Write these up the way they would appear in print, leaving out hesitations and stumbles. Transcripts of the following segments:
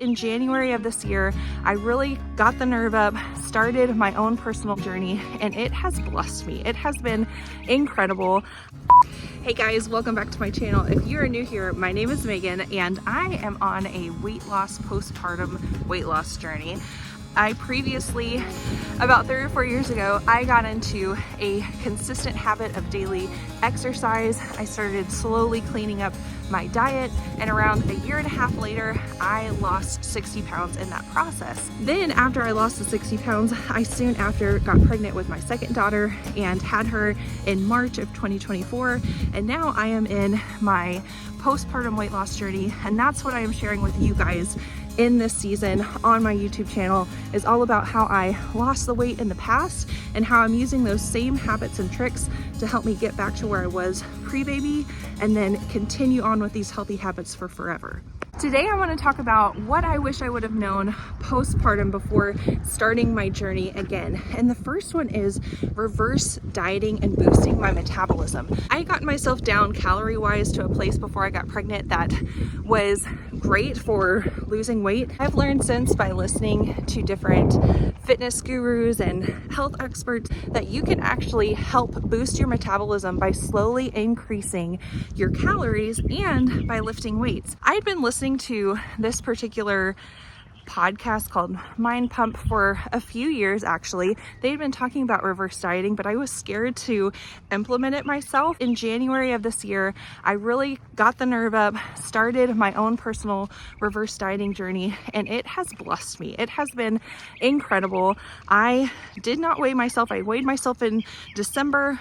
In January of this year, I really got the nerve up, started my own personal journey, and it has blessed me. It has been incredible. Hey guys, welcome back to my channel. If you are new here, my name is Megan and I am on a postpartum weight loss journey. I previously, about 3 or 4 years ago, I got into a consistent habit of daily exercise. I started slowly cleaning up my diet, and around 1.5 years later, I lost 60 pounds in that process. Then after I lost the 60 pounds, I soon after got pregnant with my second daughter and had her in March of 2024. And now I am in my postpartum weight loss journey, and that's what I am sharing with you guys in this season on my YouTube channel. Is all about how I lost the weight in the past and how I'm using those same habits and tricks to help me get back to where I was pre-baby and then continue on with these healthy habits for forever. Today I want to talk about what I wish I would have known postpartum before starting my journey again. And the first one is reverse dieting and boosting my metabolism. I got myself down calorie-wise to a place before I got pregnant that was great for losing weight. I've learned since by listening to different fitness gurus and health experts that you can actually help boost your metabolism by slowly increasing your calories and by lifting weights. I had been listening to this particular podcast called Mind Pump for a few years. Actually, they'd been talking about reverse dieting, but I was scared to implement it myself. In January of this year, I really got the nerve up, started my own personal reverse dieting journey, and it has blessed me. It has been incredible. I did not weigh myself. I weighed myself in December,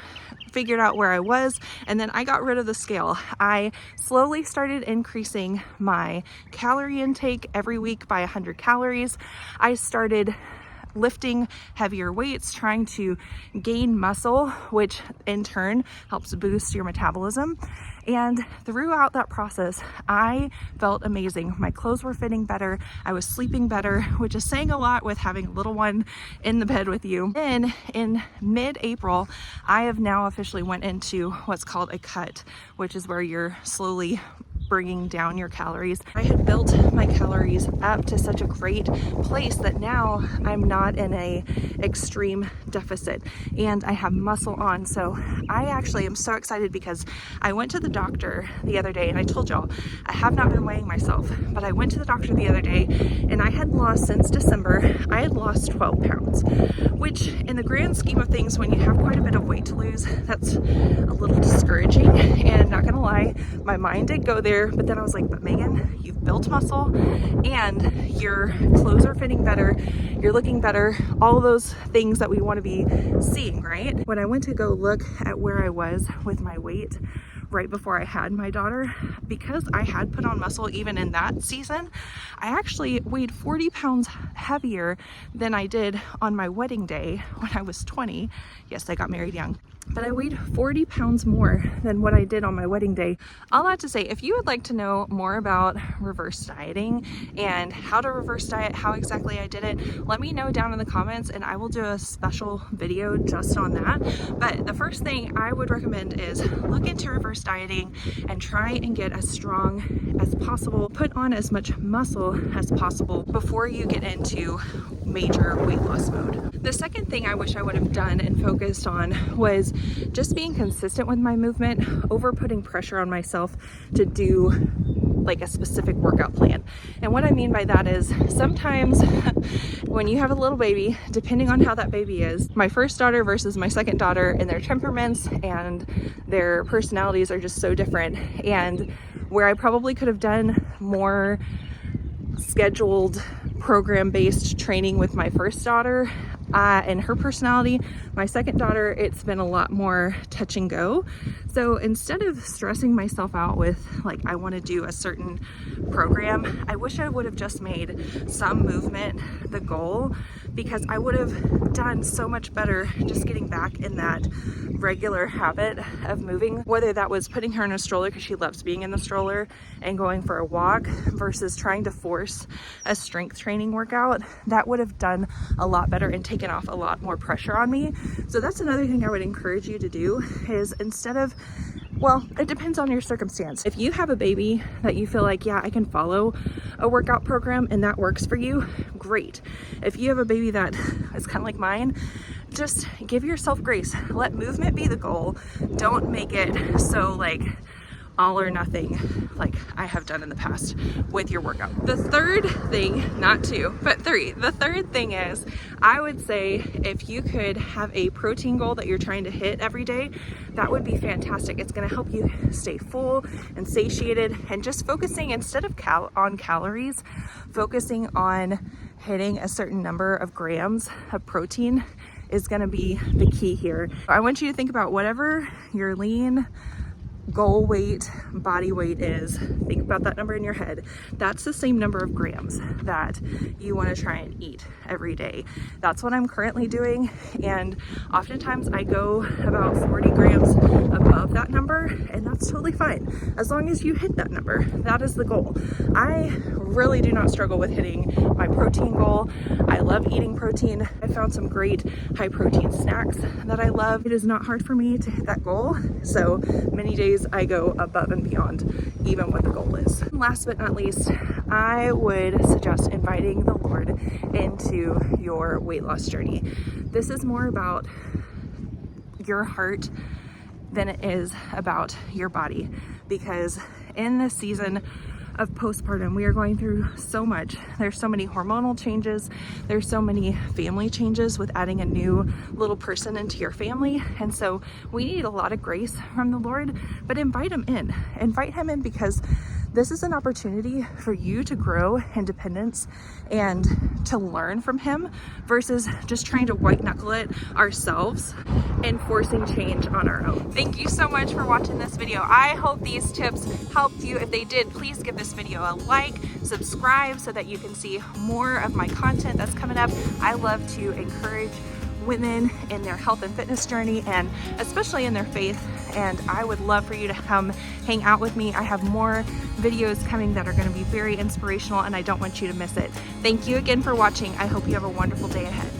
figured out where I was, and then I got rid of the scale. I slowly started increasing my calorie intake every week by 100 calories. I started lifting heavier weights, trying to gain muscle, which in turn helps boost your metabolism. And throughout that process, I felt amazing. My clothes were fitting better. I was sleeping better, which is saying a lot with having a little one in the bed with you. Then in mid-April, I have now officially went into what's called a cut, which is where you're slowly bringing down your calories. I had built my calories up to such a great place that now I'm not in a extreme deficit and I have muscle on. So I actually am so excited because I went to the doctor the other day, and I told y'all I have not been weighing myself, but I went to the doctor the other day and I had lost, since December, I had lost 12 pounds, which in the grand scheme of things, when you have quite a bit of weight to lose, that's a little discouraging. And not gonna lie, my mind did go there, but then I was like, but Megan, you've built muscle and your clothes are fitting better, you're looking better, all those things that we want to be seeing, right? When I went to go look at where I was with my weight right before I had my daughter, because I had put on muscle even in that season, I actually weighed 40 pounds heavier than I did on my wedding day when I was 20. Yes, I got married young. But I weighed 40 pounds more than what I did on my wedding day. All that to say, if you would like to know more about reverse dieting and how to reverse diet, how exactly I did it, let me know down in the comments and I will do a special video just on that. But the first thing I would recommend is look into reverse dieting and try and get as strong as possible, put on as much muscle as possible before you get into major weight loss mode. The second thing I wish I would have done and focused on was just being consistent with my movement over putting pressure on myself to do like a specific workout plan. And what I mean by that is sometimes when you have a little baby, depending on how that baby is, my first daughter versus my second daughter, and their temperaments and their personalities are just so different. And where I probably could have done more scheduled program-based training with my first daughter and her personality, my second daughter, it's been a lot more touch and go. So instead of stressing myself out with like, I want to do a certain program, I wish I would have just made some movement the goal, because I would have done so much better just getting back in that regular habit of moving, whether that was putting her in a stroller because she loves being in the stroller and going for a walk versus trying to force a strength training workout. That would have done a lot better and taken off a lot more pressure on me. So that's another thing I would encourage you to do, is instead of Well, it depends on your circumstance. If you have a baby that you feel like, yeah, I can follow a workout program and that works for you, great. If you have a baby that is kind of like mine, just give yourself grace. Let movement be the goal. Don't make it so like all or nothing like I have done in the past with your workout. The third thing, not two, but three. The third thing is, I would say if you could have a protein goal that you're trying to hit every day, that would be fantastic. It's gonna help you stay full and satiated, and just focusing instead of on calories, focusing on hitting a certain number of grams of protein is gonna be the key here. I want you to think about whatever your lean goal weight, body weight is. Think about that number in your head. That's the same number of grams that you want to try and eat every day. That's what I'm currently doing, and oftentimes I go about 40 grams above that number, and that's totally fine as long as you hit that number. That is the goal. I really do not struggle with hitting my protein goal. I love eating protein. I found some great high protein snacks that I love. It is not hard for me to hit that goal, so many days I go above and beyond even what the goal is. Last but not least, I would suggest inviting the Lord into your weight loss journey. This is more about your heart than it is about your body, because in this season of postpartum, we are going through so much. There's so many hormonal changes. There's so many family changes with adding a new little person into your family. And so we need a lot of grace from the Lord, but invite him in. Invite him in, because this is an opportunity for you to grow independence and to learn from him versus just trying to white knuckle it ourselves and forcing change on our own. Thank you so much for watching this video. I hope these tips helped you. If they did, please give this video a like, subscribe so that you can see more of my content that's coming up. I love to encourage women in their health and fitness journey, and especially in their faith, and I would love for you to come hang out with me. I have more videos coming that are going to be very inspirational, and I don't want you to miss it. Thank you again for watching. I hope you have a wonderful day ahead.